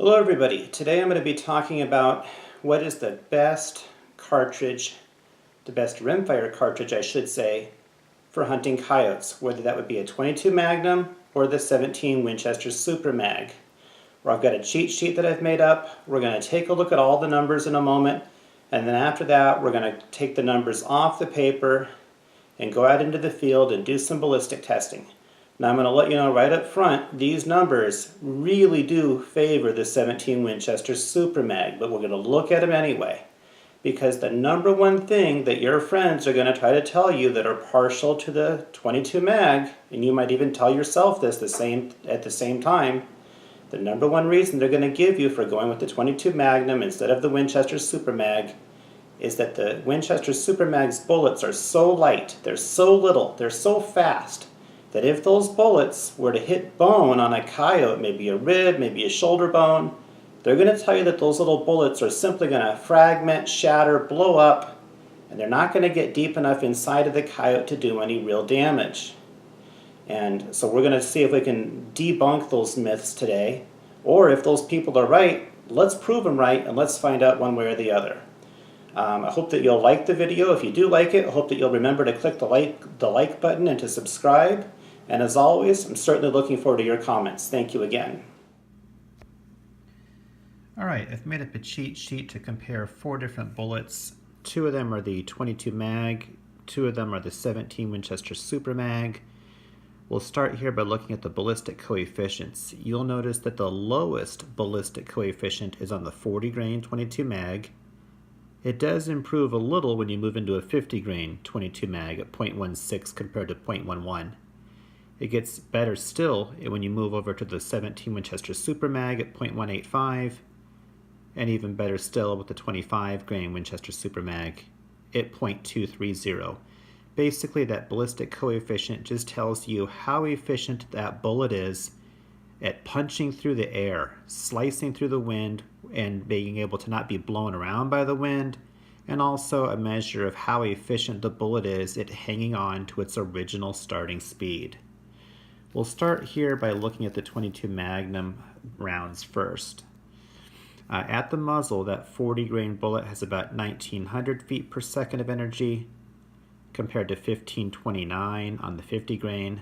Hello everybody. Today I'm going to be talking about what is the best cartridge, the best rimfire cartridge I should say, for hunting coyotes, whether that would be a 22 Magnum or the 17 Winchester Super Mag. Where I've got a cheat sheet that I've made up. We're going to take a look at all the numbers in a moment, and then after that we're going to take the numbers off the paper and go out into the field and do some ballistic testing. Now I'm going to let you know right up front, these numbers really do favor the 17 Winchester Super Mag, but we're going to look at them anyway. Because the number one thing that your friends are going to try to tell you that are partial to the 22 Mag, and you might even tell yourself this at the same time, the number one reason they're going to give you for going with the 22 Magnum instead of the Winchester Super Mag is that the Winchester Super Mag's bullets are so light, they're so little, they're so fast, that if those bullets were to hit bone on a coyote, maybe a rib, maybe a shoulder bone, they're going to tell you that those little bullets are simply going to fragment, shatter, blow up, and they're not going to get deep enough inside of the coyote to do any real damage. And so we're going to see if we can debunk those myths today, or if those people are right, let's prove them right and let's find out one way or the other. I hope that you'll like the video. If you do like it, I hope that you'll remember to click the like button and to subscribe. And as always, I'm certainly looking forward to your comments. Thank you again. Alright, I've made up a cheat sheet to compare 4 different bullets. 2 of them are the 22 Mag, 2 of them are the 17 Winchester Super Mag. We'll start here by looking at the ballistic coefficients. You'll notice that the lowest ballistic coefficient is on the 40 grain 22 Mag. It does improve a little when you move into a 50 grain 22 Mag at 0.16 compared to 0.11. It gets better still when you move over to the 17 Winchester Super Mag at 0.185, and even better still with the 25 grain Winchester Super Mag at 0.230. Basically, that ballistic coefficient just tells you how efficient that bullet is at punching through the air, slicing through the wind, and being able to not be blown around by the wind, and also a measure of how efficient the bullet is at hanging on to its original starting speed. We'll start here by looking at the 22 Magnum rounds first. At the muzzle, that 40 grain bullet has about 1900 feet per second of energy compared to 1529 on the 50 grain.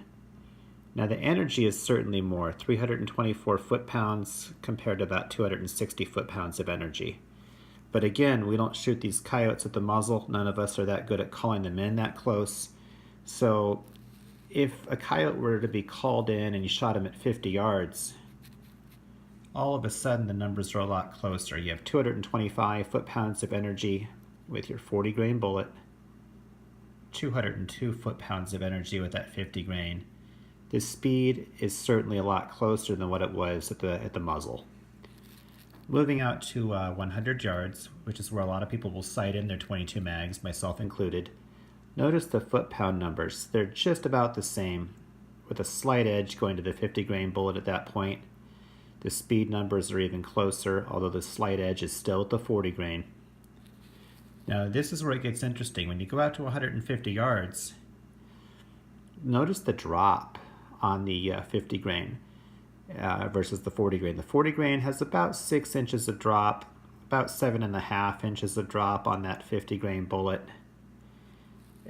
Now the energy is certainly more, 324 foot-pounds compared to about 260 foot-pounds of energy. But again, we don't shoot these coyotes at the muzzle. None of us are that good at calling them in that close. So if a coyote were to be called in and you shot him at 50 yards, all of a sudden the numbers are a lot closer. You have 225 foot-pounds of energy with your 40 grain bullet, 202 foot-pounds of energy with that 50 grain. The speed is certainly a lot closer than what it was at the muzzle. Moving out to 100 yards, which is where a lot of people will sight in their 22 mags, myself included. Notice the foot-pound numbers. They're just about the same, with a slight edge going to the 50 grain bullet at that point. The speed numbers are even closer, although the slight edge is still at the 40 grain. Now this is where it gets interesting. When you go out to 150 yards, notice the drop on the 50 grain versus the 40 grain. The 40 grain has about 6 inches of drop, about 7.5 inches of drop on that 50 grain bullet.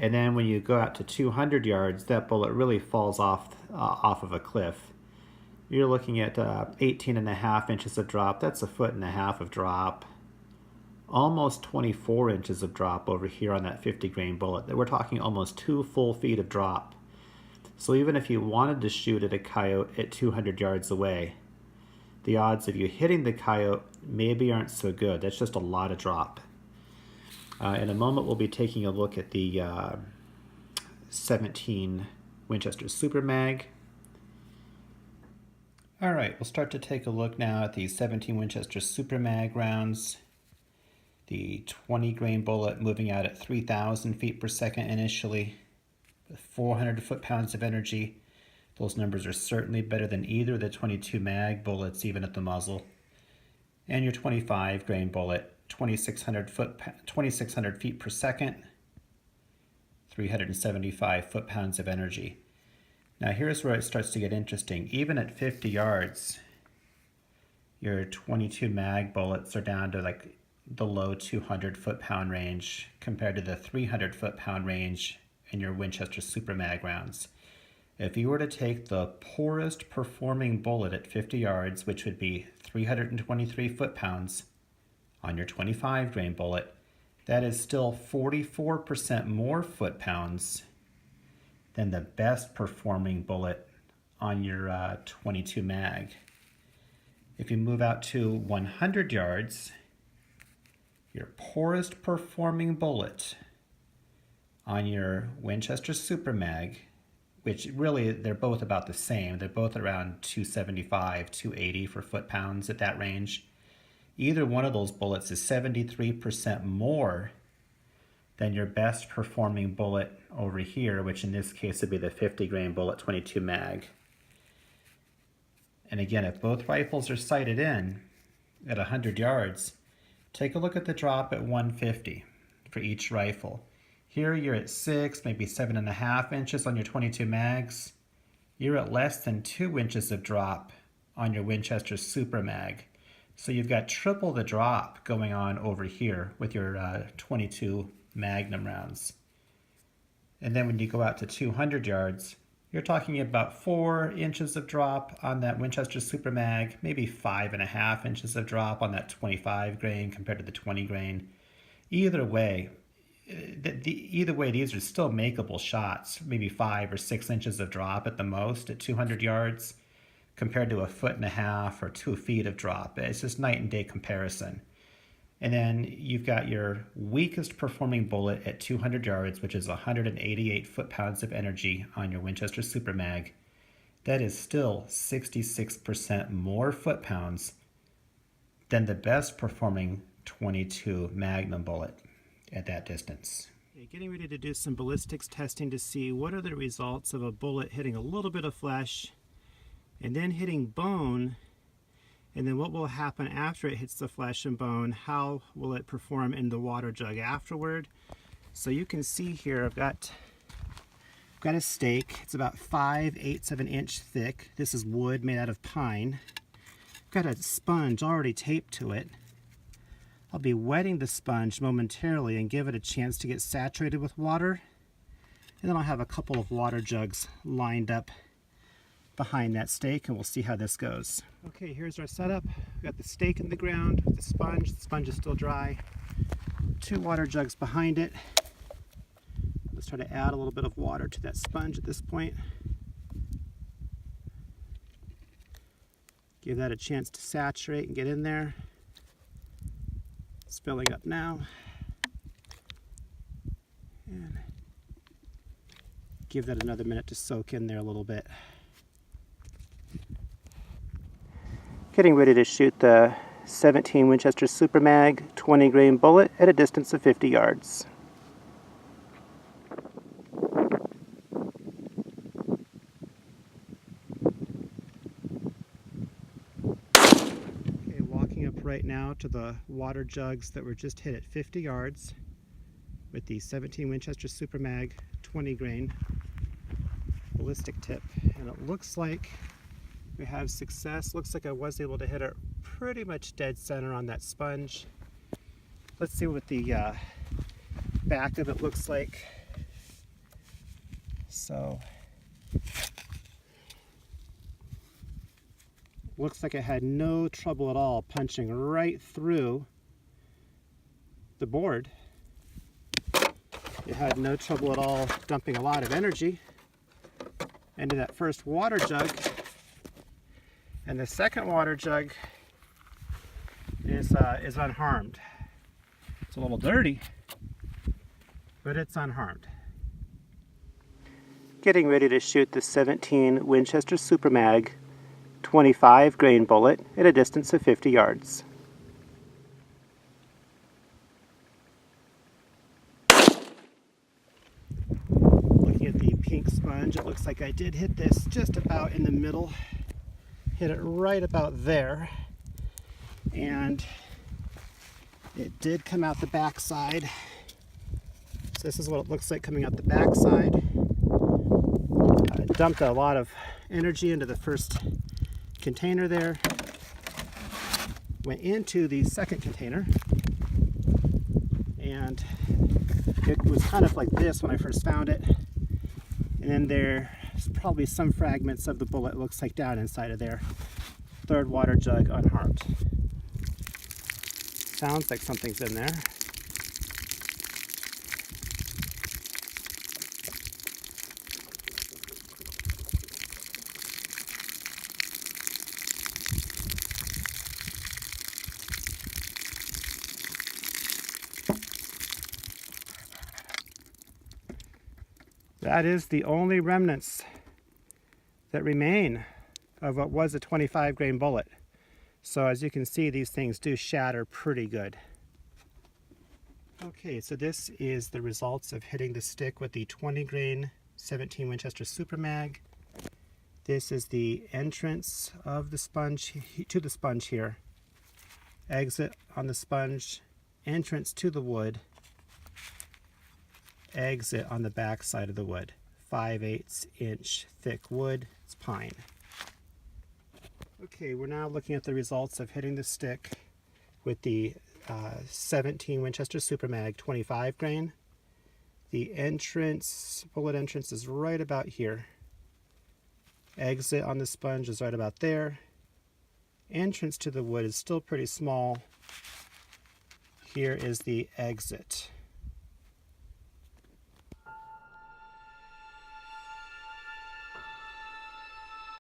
And then when you go out to 200 yards, that bullet really falls off of a cliff. You're looking at 18.5 inches of drop. That's 1.5 feet of drop. Almost 24 inches of drop over here on that 50 grain bullet. We're talking almost 2 full feet of drop. So even if you wanted to shoot at a coyote at 200 yards away, the odds of you hitting the coyote maybe aren't so good. That's just a lot of drop. In a moment we'll be taking a look at the 17 Winchester Super Mag. Alright, we'll start to take a look now at the 17 Winchester Super Mag rounds. The 20 grain bullet moving out at 3,000 feet per second initially, with 400 foot-pounds of energy. Those numbers are certainly better than either of the 22 Mag bullets, even at the muzzle. And your 25 grain bullet, 2,600 feet per second, 375 foot-pounds of energy. Now here's where it starts to get interesting. Even at 50 yards, Your 22 mag bullets are down to like the low 200 foot-pound range compared to the 300 foot-pound range in your Winchester Super Mag rounds. If you were to take the poorest performing bullet at 50 yards, which would be 323 foot-pounds on your 25 grain bullet, that is still 44% more foot-pounds than the best performing bullet on your 22 mag. If you move out to 100 yards, your poorest performing bullet on your Winchester Super Mag, which really they're both about the same. They're both around 275, 280 for foot-pounds at that range. Either one of those bullets is 73% more than your best performing bullet over here, which in this case would be the 50 grain bullet 22 mag. And again, if both rifles are sighted in at 100 yards, take a look at the drop at 150 for each rifle. Here you're at 6, maybe 7.5 inches on your 22 mags. You're at less than 2 inches of drop on your Winchester Super Mag. So you've got triple the drop going on over here with your 22 Magnum rounds. And then when you go out to 200 yards, you're talking about 4 inches of drop on that Winchester Super Mag, maybe 5.5 inches of drop on that 25 grain compared to the 20 grain. Either way, these are still makeable shots, maybe 5 or 6 inches of drop at the most at 200 yards compared to 1.5 or 2 feet of drop. It's just night and day comparison. And then you've got your weakest performing bullet at 200 yards, which is 188 foot-pounds of energy on your Winchester Super Mag. That is still 66% more foot-pounds than the best performing 22 Magnum bullet at that distance. Okay, getting ready to do some ballistics testing to see what are the results of a bullet hitting a little bit of flesh and then hitting bone. And then what will happen after it hits the flesh and bone? How will it perform in the water jug afterward? So you can see here I've got a stake. It's about 5/8 of an inch thick. This is wood made out of pine. I've got a sponge already taped to it. I'll be wetting the sponge momentarily and give it a chance to get saturated with water. And then I'll have a couple of water jugs lined up behind that stake, and we'll see how this goes. Okay, here's our setup. We've got the stake in the ground with the sponge. The sponge is still dry. 2 water jugs behind it. Let's try to add a little bit of water to that sponge at this point. Give that a chance to saturate and get in there. It's filling up now. And give that another minute to soak in there a little bit. Getting ready to shoot the 17 Winchester Super Mag 20 grain bullet at a distance of 50 yards. Okay, walking up right now to the water jugs that were just hit at 50 yards with the 17 Winchester Super Mag 20 grain ballistic tip. And it looks like we have success. Looks like I was able to hit it pretty much dead center on that sponge. Let's see what the back of it looks like. So, looks like I had no trouble at all punching right through the board. It had no trouble at all dumping a lot of energy into that first water jug. And the second water jug is unharmed. It's a little dirty, but it's unharmed. Getting ready to shoot the 17 Winchester Super Mag 25 grain bullet at a distance of 50 yards. Looking at the pink sponge, it looks like I did hit this just about in the middle. Hit it right about there, and it did come out the back side. So this is what it looks like coming out the back side. Dumped a lot of energy into the first container there. went into the second container, and it was kind of like this when I first found it. And then there's probably some fragments of the bullet, looks like, down inside of there. Third water jug unharmed. Sounds like something's in there. That is the only remnants that remain of what was a 25 grain bullet. So as you can see, these things do shatter pretty good. Okay, so this is the results of hitting the stick with the 20 grain 17 Winchester Super Mag. This is the entrance of the sponge to the sponge here. Exit on the sponge, entrance to the wood, exit on the back side of the wood. 5/8 inch thick wood. It's pine. Okay, we're now looking at the results of hitting the stick with the 17 Winchester Super Mag 25 grain. The entrance, bullet entrance, is right about here. Exit on the sponge is right about there. Entrance to the wood is still pretty small. Here is the exit.